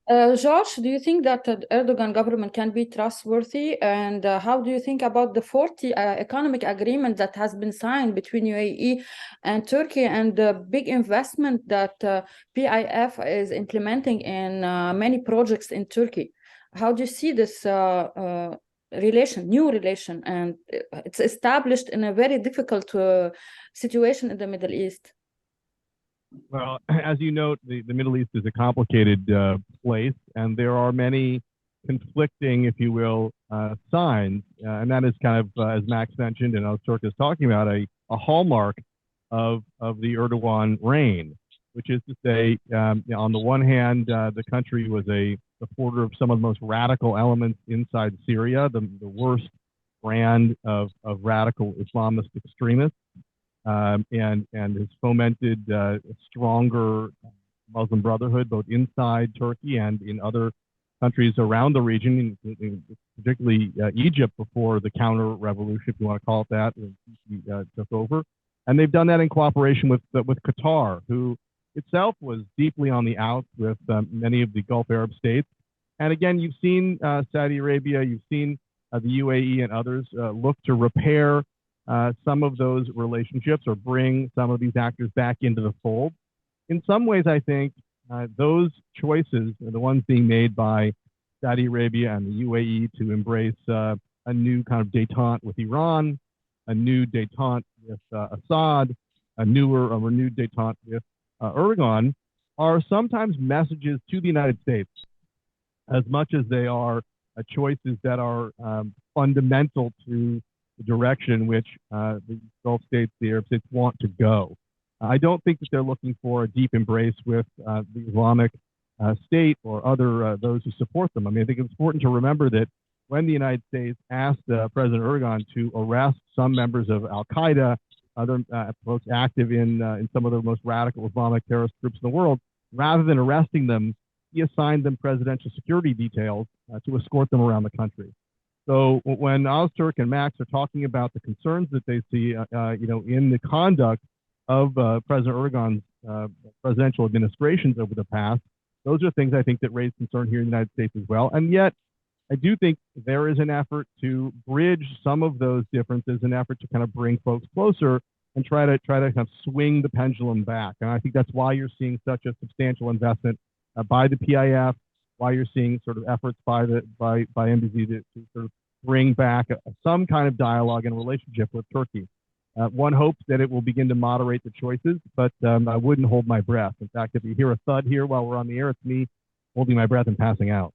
Josh, do you think that the Erdogan government can be trustworthy? And how do you think about the 40 economic agreement that has been signed between UAE and Turkey and the big investment that PIF is implementing in many projects in Turkey? How do you see this new relation? And it's established in a very difficult situation in the Middle East. Well, as you note, the Middle East is a complicated place, and there are many conflicting, if you will, signs. And that is kind of, as Max mentioned and as Turk is talking about, a hallmark of the Erdogan reign, which is to say, on the one hand, the country was a supporter of some of the most radical elements inside Syria, the worst brand of radical Islamist extremists, and has fomented a stronger Muslim Brotherhood both inside Turkey and in other countries around the region, particularly Egypt before the counter revolution, if you want to call it that, took over. And they've done that in cooperation with Qatar, who itself was deeply on the outs with many of the Gulf Arab states. And again, you've seen Saudi Arabia, you've seen the UAE and others look to repair some of those relationships or bring some of these actors back into the fold. In some ways, I think those choices are the ones being made by Saudi Arabia and the UAE to embrace a new kind of détente with Iran, a new détente with Assad, a renewed détente with Erdogan, are sometimes messages to the United States as much as they are choices that are fundamental to the direction in which the Gulf states, the Arab states want to go. I don't think that they're looking for a deep embrace with the Islamic State or other those who support them. I mean, I think it's important to remember that when the United States asked President Erdogan to arrest some members of Al Qaeda, other folks active in some of the most radical Islamic terrorist groups in the world, rather than arresting them, he assigned them presidential security details to escort them around the country. So when Ozturk and Max are talking about the concerns that they see, in the conduct of President Erdogan's presidential administrations over the past, those are things I think that raise concern here in the United States as well. And yet, I do think there is an effort to bridge some of those differences, an effort to kind of bring folks closer and try to kind of swing the pendulum back. And I think that's why you're seeing such a substantial investment by the PIF, why you're seeing sort of efforts by MBZ to sort of bring back some kind of dialogue and relationship with Turkey. One hopes that it will begin to moderate the choices, but I wouldn't hold my breath. In fact, if you hear a thud here while we're on the air, it's me holding my breath and passing out.